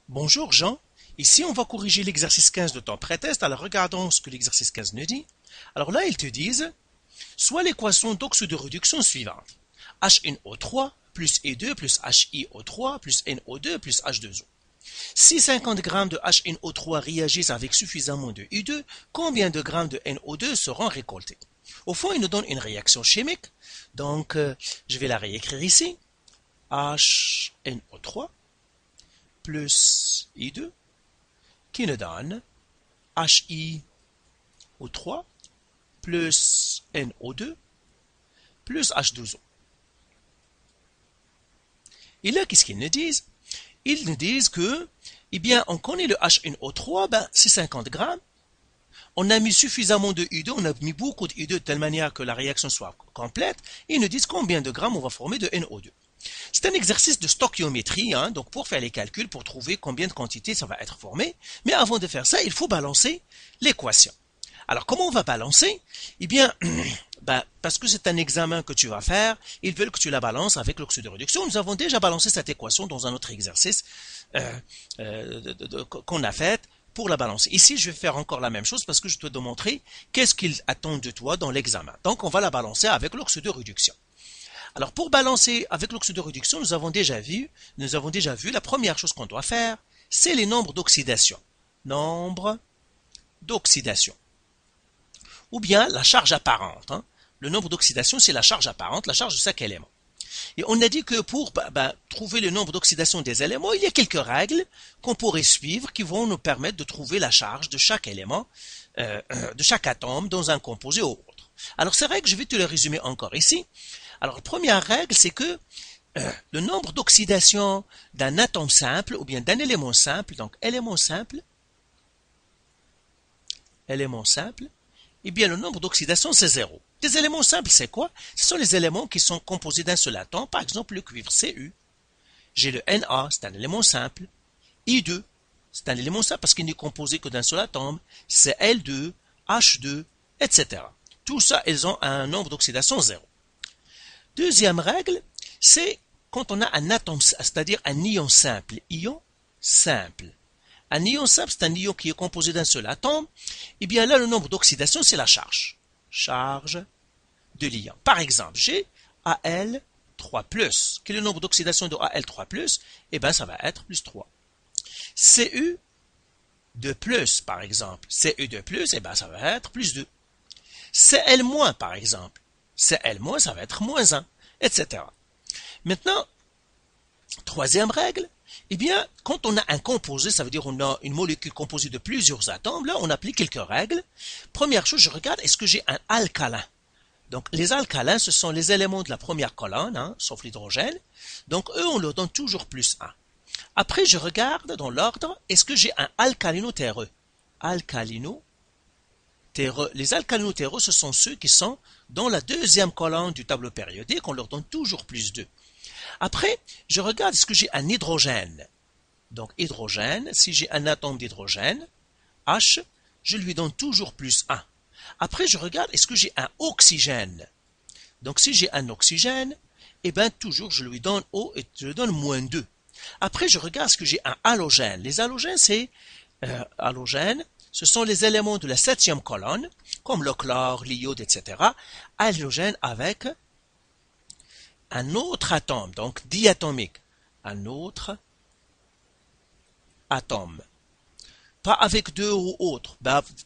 Bonjour Jean, ici on va corriger l'exercice 15 de ton pré-test. Alors regardons ce que l'exercice 15 nous dit. Alors là ils te disent, soit l'équation d'oxyde de réduction suivante. HNO3 plus E2 plus HiO3 plus NO2 plus H2O. Si 50 grammes de HNO3 réagissent avec suffisamment de I2, combien de grammes de NO2 seront récoltés? Au fond, il nous donne une réaction chimique. Donc, je vais la réécrire ici. HNO3 plus I2 qui nous donne HiO3 plus NO2 plus H2O. Et là, qu'est-ce qu'ils nous disent? Ils nous disent que, eh bien, on connaît le HNO3, c'est 50 grammes. On a mis suffisamment de I2, on a mis beaucoup de I2 de telle manière que la réaction soit complète. Ils nous disent combien de grammes on va former de NO2. C'est un exercice de stoichiométrie, donc pour faire les calculs, pour trouver combien de quantité ça va être formé. Mais avant de faire ça, il faut balancer l'équation. Alors, comment on va balancer? Eh bien, parce que c'est un examen que tu vas faire, ils veulent que tu la balances avec l'oxyde de réduction. Nous avons déjà balancé cette équation dans un autre exercice qu'on a fait pour la balancer. Ici, je vais faire encore la même chose parce que je dois te montrer qu'est-ce qu'ils attendent de toi dans l'examen. Donc, on va la balancer avec l'oxyde de réduction. Alors, pour balancer avec l'oxyde de réduction, nous avons déjà vu, la première chose qu'on doit faire, c'est les nombres d'oxydation. Nombre d'oxydation. Ou bien la charge apparente. Le nombre d'oxydation, c'est la charge apparente, la charge de chaque élément. Et on a dit que pour trouver le nombre d'oxydation des éléments, il y a quelques règles qu'on pourrait suivre qui vont nous permettre de trouver la charge de chaque élément, de chaque atome dans un composé ou autre. Alors ces règles, je vais te les résumer encore ici. Alors la première règle, c'est que le nombre d'oxydation d'un atome simple ou bien d'un élément simple, donc élément simple, eh bien le nombre d'oxydation c'est 0. Des éléments simples c'est quoi? Ce sont les éléments qui sont composés d'un seul atome, par exemple le cuivre Cu. J'ai le Na, c'est un élément simple. I2, c'est un élément simple parce qu'il n'est composé que d'un seul atome. Cl2, H2, etc. Tout ça, ils ont un nombre d'oxydation 0. Deuxième règle, c'est quand on a un atome, c'est-à-dire un ion simple. Ion simple. Un ion simple, c'est un ion qui est composé d'un seul atome. Et bien là, le nombre d'oxydation, c'est la charge. Charge de l'ion. Par exemple, j'ai Al3+. Quel est le nombre d'oxydation de Al3+? Eh bien, ça va être plus 3. Cu2+, par exemple. Cu2+, eh bien, ça va être plus 2. Cl-, par exemple. Cl-, ça va être moins 1, etc. Maintenant, troisième règle, eh bien, quand on a un composé, ça veut dire on a une molécule composée de plusieurs atomes, là, on applique quelques règles. Première chose, je regarde, est-ce que j'ai un alcalin? Donc, les alcalins, ce sont les éléments de la première colonne, sauf l'hydrogène. Donc, eux, on leur donne toujours plus 1. Après, je regarde dans l'ordre, est-ce que j'ai un alcalino-terreux? Alcalino-terreux. Les alcalino-terreux, ce sont ceux qui sont dans la deuxième colonne du tableau périodique, on leur donne toujours plus 2. Après, je regarde est-ce que j'ai un hydrogène. Donc, hydrogène, si j'ai un atome d'hydrogène, H, je lui donne toujours plus 1. Après, je regarde est-ce que j'ai un oxygène. Donc, si j'ai un oxygène, eh bien, toujours, je lui donne O et je lui donne moins 2. Après, je regarde est-ce que j'ai un halogène. Les halogènes, c'est halogène, ce sont les éléments de la septième colonne, comme le chlore, l'iode, etc. Halogène avec un autre atome, donc diatomique. Un autre atome. Pas avec deux ou autres,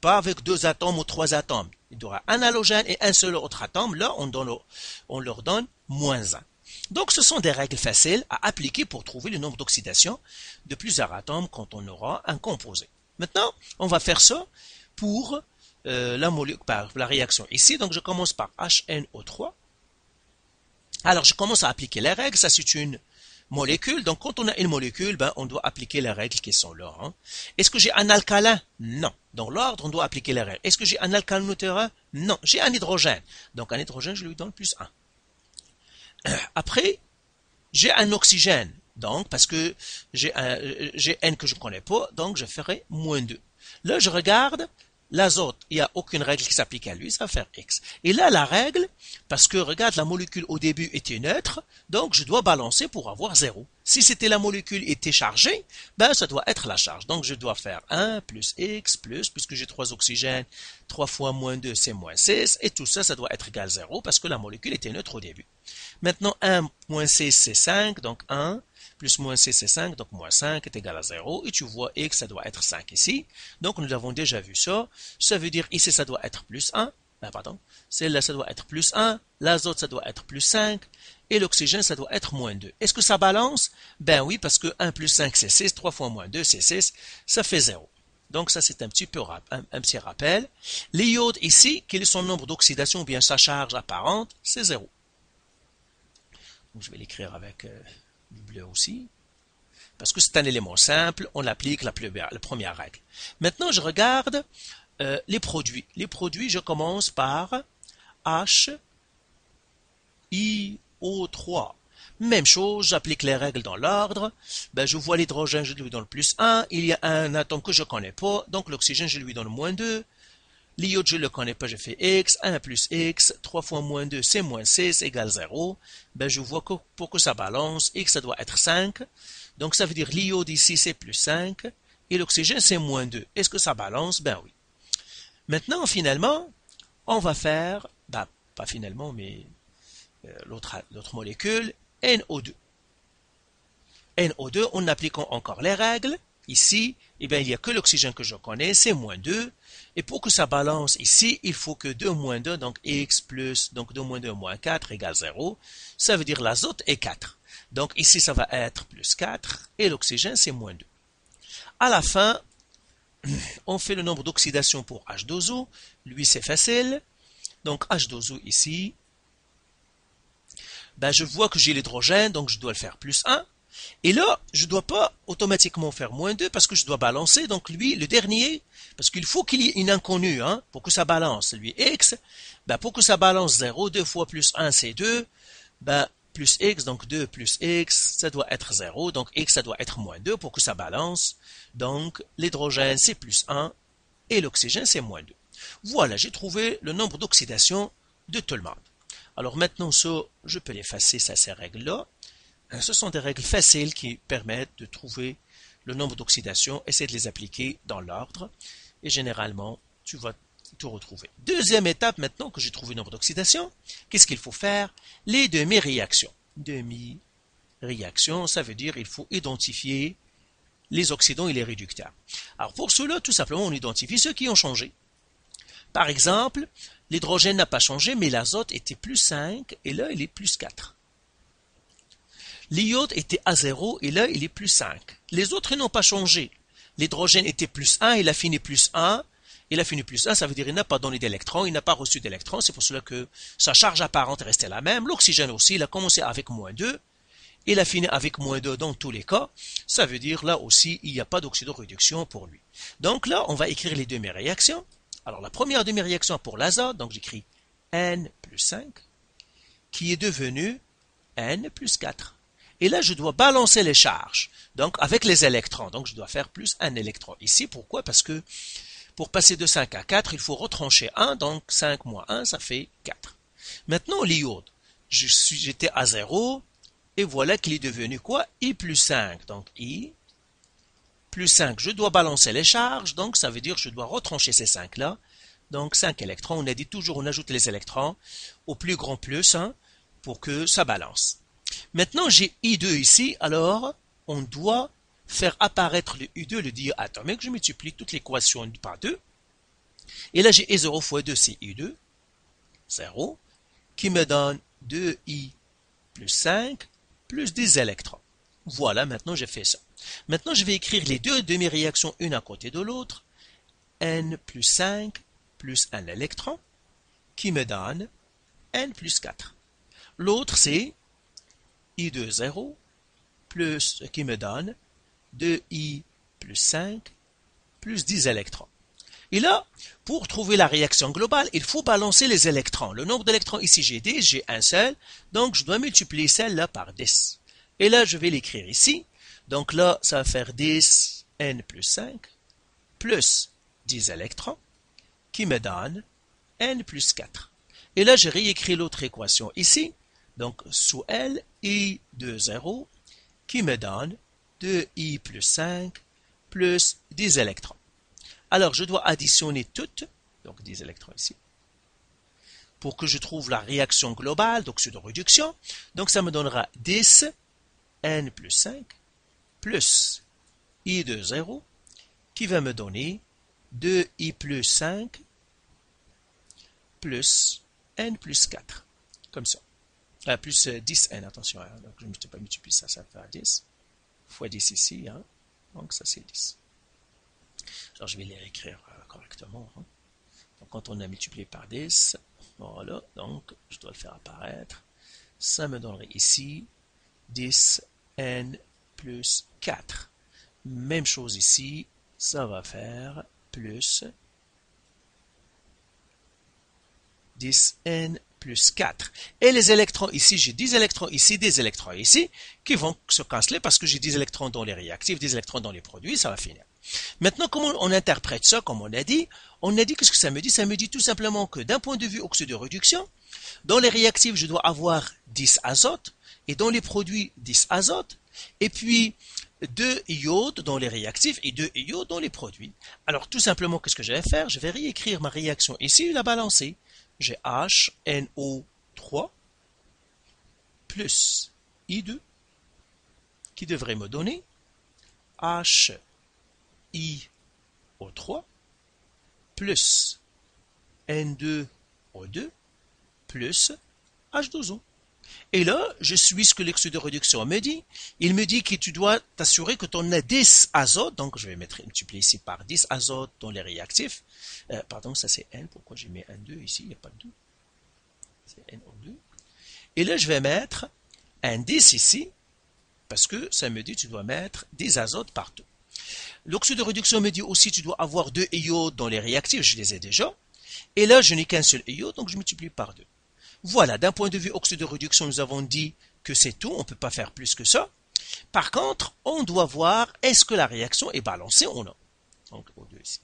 pas avec deux atomes ou trois atomes. Il y aura un halogène et un seul autre atome. Là, on leur donne moins 1. Donc, ce sont des règles faciles à appliquer pour trouver le nombre d'oxydation de plusieurs atomes quand on aura un composé. Maintenant, on va faire ça pour la réaction ici. Donc, je commence par HNO3. Alors, je commence à appliquer les règles. Ça, c'est une molécule. Donc, quand on a une molécule, on doit appliquer les règles qui sont là. Est-ce que j'ai un alcalin? Non. Dans l'ordre, on doit appliquer les règles. Est-ce que j'ai un alcalino-terreux? Non. J'ai un hydrogène. Donc, un hydrogène, je lui donne plus 1. Après, j'ai un oxygène. Donc, parce que j'ai N que je ne connais pas, donc je ferai moins 2. Là, je regarde l'azote, il n'y a aucune règle qui s'applique à lui, ça va faire X. Et là, la règle, parce que regarde, la molécule au début était neutre, donc je dois balancer pour avoir 0. Si c'était la molécule était chargée, ben ça doit être la charge. Donc je dois faire 1 plus X plus, puisque j'ai 3 oxygènes, 3 fois moins 2 c'est moins 6, et tout ça, ça doit être égal à 0 parce que la molécule était neutre au début. Maintenant 1 moins 6 c'est 5, donc 1 plus moins 6 c'est 5, donc moins 5 est égal à 0, et tu vois X ça doit être 5 ici, donc nous avons déjà vu ça, ça veut dire ici ça doit être plus 1, celle-là ça doit être plus 1, l'azote ça doit être plus 5, et l'oxygène ça doit être moins 2. Est-ce que ça balance? Ben oui, parce que 1 plus 5 c'est 6, 3 fois moins 2 c'est 6, ça fait 0. Donc ça c'est un petit rappel. L'iode ici, quel est son nombre d'oxydation ou bien sa charge apparente? C'est 0. Donc je vais l'écrire avec du bleu aussi. Parce que c'est un élément simple, on applique la première règle. Maintenant, je regarde les produits. Les produits, je commence par H, I, O3. Même chose, j'applique les règles dans l'ordre. Ben, je vois l'hydrogène, je lui donne plus 1. Il y a un atome que je ne connais pas, donc l'oxygène, je lui donne moins 2. L'iode, je ne le connais pas, je fais X, 1 plus X, 3 fois moins 2, c'est moins 6, égale 0. Ben, je vois que pour que ça balance, X, ça doit être 5. Donc, ça veut dire l'iode ici, c'est plus 5. Et l'oxygène, c'est moins 2. Est-ce que ça balance? Ben oui. Maintenant, finalement, on va faire, ben, pas finalement, mais l'autre molécule, NO2. NO2, en appliquant encore les règles, ici, eh bien, il n'y a que l'oxygène que je connais, c'est moins 2. Et pour que ça balance ici, il faut que 2 moins 2, donc X plus, donc 2 moins 2 moins 4 égale 0. Ça veut dire l'azote est 4. Donc ici, ça va être plus 4, et l'oxygène, c'est moins 2. À la fin, on fait le nombre d'oxydation pour H2O. Lui, c'est facile. Donc H2O ici, ben, je vois que j'ai l'hydrogène, donc je dois le faire plus 1. Et là, je ne dois pas automatiquement faire moins 2 parce que je dois balancer. Donc lui, le dernier, parce qu'il faut qu'il y ait une inconnue pour que ça balance. Lui, X, ben, pour que ça balance 0, 2 fois plus 1, c'est 2. Ben, plus X, donc 2 plus X, ça doit être 0. Donc X, ça doit être moins 2 pour que ça balance. Donc l'hydrogène, c'est plus 1 et l'oxygène, c'est moins 2. Voilà, j'ai trouvé le nombre d'oxydation de tout le monde. Alors maintenant, ça, je peux l'effacer, ces règles-là. Ce sont des règles faciles qui permettent de trouver le nombre d'oxydation, essayer de les appliquer dans l'ordre, et généralement, tu vas tout retrouver. Deuxième étape, maintenant que j'ai trouvé le nombre d'oxydation, qu'est-ce qu'il faut faire? Les demi-réactions. Demi-réactions, ça veut dire qu'il faut identifier les oxydants et les réductants. Alors pour cela, tout simplement, on identifie ceux qui ont changé. Par exemple, l'hydrogène n'a pas changé, mais l'azote était plus 5, et là, il est plus 4. L'iode était à 0, et là, il est plus 5. Les autres n'ont pas changé. L'hydrogène était plus 1, il a fini plus 1. Il a fini plus 1, ça veut dire qu'il n'a pas donné d'électrons, il n'a pas reçu d'électrons, c'est pour cela que sa charge apparente est restée la même. L'oxygène aussi, il a commencé avec moins 2, il a fini avec moins 2 dans tous les cas. Ça veut dire là aussi, il n'y a pas d'oxydoréduction pour lui. Donc là, on va écrire les demi-réactions. Alors la première demi-réaction pour l'azote, donc j'écris N plus 5, qui est devenu N plus 4. Et là, je dois balancer les charges, donc avec les électrons. Donc je dois faire plus un électron ici. Pourquoi? Parce que pour passer de 5 à 4, il faut retrancher 1, donc 5 moins 1, ça fait 4. Maintenant, l'iode, j'étais à 0, et voilà qu'il est devenu quoi? I plus 5, donc I plus 5, je dois balancer les charges, donc ça veut dire que je dois retrancher ces 5-là. Donc 5 électrons, on a dit toujours on ajoute les électrons au plus grand plus pour que ça balance. Maintenant j'ai I2 ici, alors on doit faire apparaître le I2, le diatomique, je multiplie toute l'équation par 2. Et là j'ai I0 fois 2, c'est I2, 0, qui me donne 2I plus 5 plus 10 électrons. Voilà, maintenant j'ai fait ça. Maintenant, je vais écrire les deux demi-réactions une à côté de l'autre. N plus 5 plus un électron qui me donne N plus 4. L'autre, c'est I2 0 plus qui me donne 2I plus 5 plus 10 électrons. Et là, pour trouver la réaction globale, il faut balancer les électrons. Le nombre d'électrons ici, j'ai 10, j'ai un seul, donc je dois multiplier celle-là par 10. Et là, je vais l'écrire ici. Donc là, ça va faire 10 N plus 5 plus 10 électrons qui me donne N plus 4. Et là, j'ai réécrit l'autre équation ici. Donc, sous L, I de 0, qui me donne 2I plus 5 plus 10 électrons. Alors, je dois additionner toutes, donc 10 électrons ici, pour que je trouve la réaction globale d'oxyde de réduction. Donc, ça me donnera 10 N plus 5 plus I de 0, qui va me donner 2I plus 5 plus N plus 4, comme ça. Plus 10N, attention, hein, donc je ne peux pas multiplier ça, ça fait 10, fois 10 ici, hein, donc ça c'est 10. Alors je vais les réécrire correctement. Hein. Donc quand on a multiplié par 10, voilà, donc je dois le faire apparaître, ça me donnerait ici 10N plus 4. Même chose ici, ça va faire plus 10N plus 4. Et les électrons ici, j'ai 10 électrons ici, des électrons ici, qui vont se canceller parce que j'ai 10 électrons dans les réactifs, 10 électrons dans les produits, ça va finir. Maintenant, comment on interprète ça, comme on a dit, qu'est-ce que ça me dit? Ça me dit tout simplement que d'un point de vue oxyde de réduction, dans les réactifs, je dois avoir 10 azote, et dans les produits, 10 azote, et puis 2 iodes dans les réactifs et 2 iodes dans les produits. Alors, tout simplement, qu'est-ce que je vais faire? Je vais réécrire ma réaction ici et la balancer. J'ai HNO3 plus I2 qui devrait me donner HIO3 plus N2O2 plus H2O. Et là, je suis ce que l'oxyde de réduction me dit. Il me dit que tu dois t'assurer que tu en as 10 azotes. Donc, je vais multiplier ici par 10 azotes dans les réactifs. Pardon, ça c'est N. Pourquoi j'ai mis N2 ici? Il n'y a pas de 2. C'est NO2. Et là, je vais mettre un 10 ici, parce que ça me dit que tu dois mettre des azotes partout. L'oxyde de réduction me dit aussi que tu dois avoir 2 iodes dans les réactifs. Je les ai déjà. Et là, je n'ai qu'un seul iode, donc je multiplie par 2. Voilà, d'un point de vue oxyde de réduction, nous avons dit que c'est tout, on ne peut pas faire plus que ça. Par contre, on doit voir est-ce que la réaction est balancée ou non. Donc, O2 ici.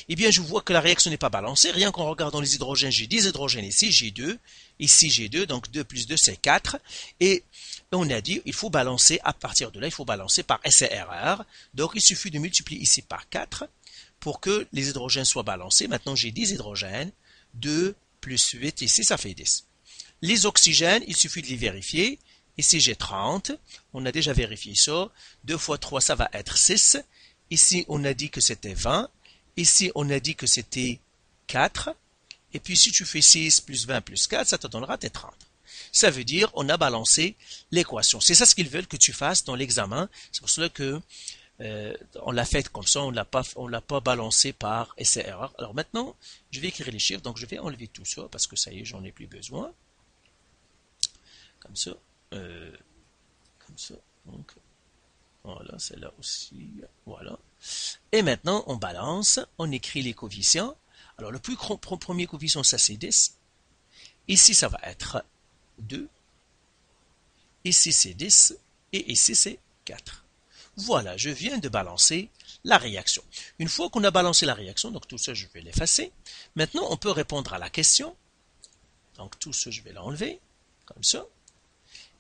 Eh bien, je vois que la réaction n'est pas balancée. Rien qu'en regardant les hydrogènes, j'ai 10 hydrogènes ici, j'ai 2. Ici, j'ai 2, donc 2 plus 2, c'est 4. Et on a dit, il faut balancer, à partir de là, il faut balancer par essai-erreur. Donc, il suffit de multiplier ici par 4 pour que les hydrogènes soient balancés. Maintenant, j'ai 10 hydrogènes. 2 plus 8, ici, ça fait 10. Les oxygènes, il suffit de les vérifier. Ici, j'ai 30. On a déjà vérifié ça. 2 fois 3, ça va être 6. Ici, on a dit que c'était 20. Ici, on a dit que c'était 4. Et puis, si tu fais 6 plus 20 plus 4, ça te donnera tes 30. Ça veut dire, on a balancé l'équation. C'est ça ce qu'ils veulent que tu fasses dans l'examen. C'est pour cela que on l'a fait comme ça, on l'a pas balancé par essai-erreur. Alors maintenant, je vais écrire les chiffres. Donc, je vais enlever tout ça parce que ça y est, j'en ai plus besoin. Comme ça. Comme ça. Donc, voilà, c'est là aussi. Voilà. Et maintenant, on balance, on écrit les coefficients. Alors, le premier coefficient, ça c'est 10. Ici, ça va être 2. Ici, c'est 10. Et ici, c'est 4. Voilà, je viens de balancer la réaction. Une fois qu'on a balancé la réaction, donc tout ça, je vais l'effacer. Maintenant, on peut répondre à la question. Donc, tout ça, je vais l'enlever, comme ça.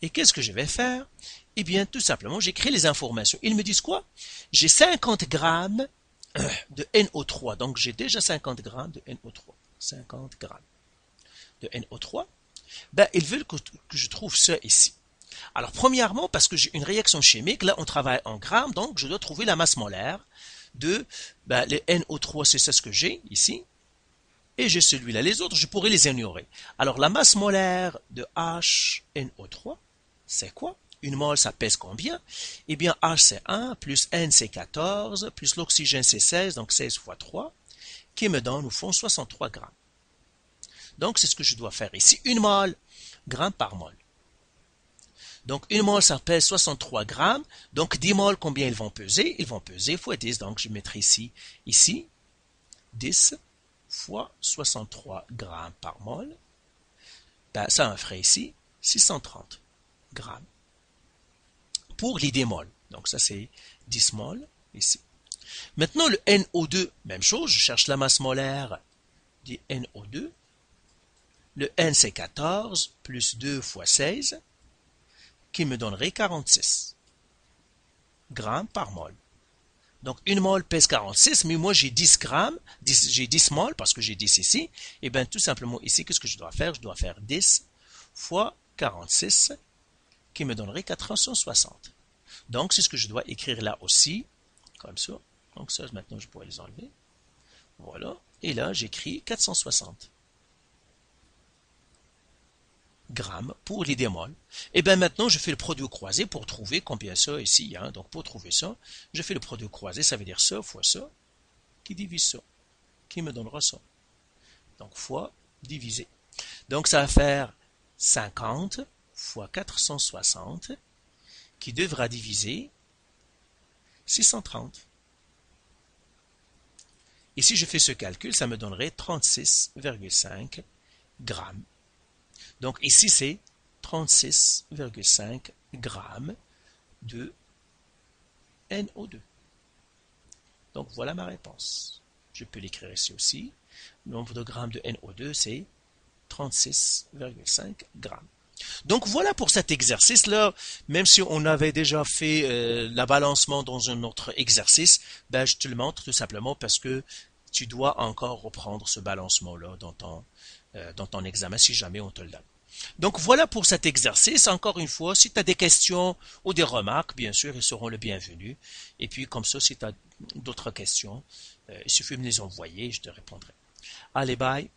Et qu'est-ce que je vais faire? Eh bien, tout simplement, j'écris les informations. Ils me disent quoi? J'ai 50 grammes de NO3. Donc, j'ai déjà 50 grammes de NO3. 50 grammes de NO3. Ben, ils veulent que je trouve ça ici. Alors, premièrement, parce que j'ai une réaction chimique, là, on travaille en grammes, donc je dois trouver la masse molaire de les NO3, c'est ça ce que j'ai ici. Et j'ai celui-là. Les autres, je pourrais les ignorer. Alors, la masse molaire de HNO3, c'est quoi? Une mole, ça pèse combien? Eh bien, H, c'est 1, plus N, c'est 14, plus l'oxygène, c'est 16, donc 16 fois 3, qui me donne, au fond, 63 grammes. Donc, c'est ce que je dois faire ici. Une mole, gramme par mole. Donc, une mole, ça pèse 63 grammes. Donc, 10 moles, combien ils vont peser? Ils vont peser fois 10. Donc, je mettrai ici 10 fois 63 grammes par mole. Ben, ça me ferait ici 630 grammes pour les démoles. Donc, ça, c'est 10 moles ici. Maintenant, le NO2, même chose, je cherche la masse molaire du NO2. Le N c'est 14 plus 2 fois 16 qui me donnerait 46 grammes par mol. Donc, une mol pèse 46, mais moi j'ai 10 grammes, j'ai 10 moles parce que j'ai 10 ici. Et bien, tout simplement ici, qu'est-ce que je dois faire? Je dois faire 10 fois 46 qui me donnerait 460. Donc, c'est ce que je dois écrire là aussi, comme ça. Donc, ça, maintenant, je pourrais les enlever. Voilà. Et là, j'écris 460 grammes pour les démoles. Et bien maintenant, je fais le produit croisé pour trouver combien ça ici. Hein. Donc pour trouver ça, je fais le produit croisé, ça veut dire ça fois ça, qui divise ça, qui me donnera ça. Donc fois divisé. Donc ça va faire 50 fois 460, qui devra diviser 630. Et si je fais ce calcul, ça me donnerait 36,5 grammes. Donc ici, c'est 36,5 grammes de NO2. Donc voilà ma réponse. Je peux l'écrire ici aussi. Le nombre de grammes de NO2, c'est 36,5 grammes. Donc voilà pour cet exercice-là. Même si on avait déjà fait l'abalancement dans un autre exercice, ben, je te le montre tout simplement parce que tu dois encore reprendre ce balancement-là dans ton examen si jamais on te le donne. Donc voilà pour cet exercice. Encore une fois, si tu as des questions ou des remarques, bien sûr, ils seront le bienvenu. Et puis comme ça, si tu as d'autres questions, il suffit de me les envoyer et je te répondrai. Allez, bye.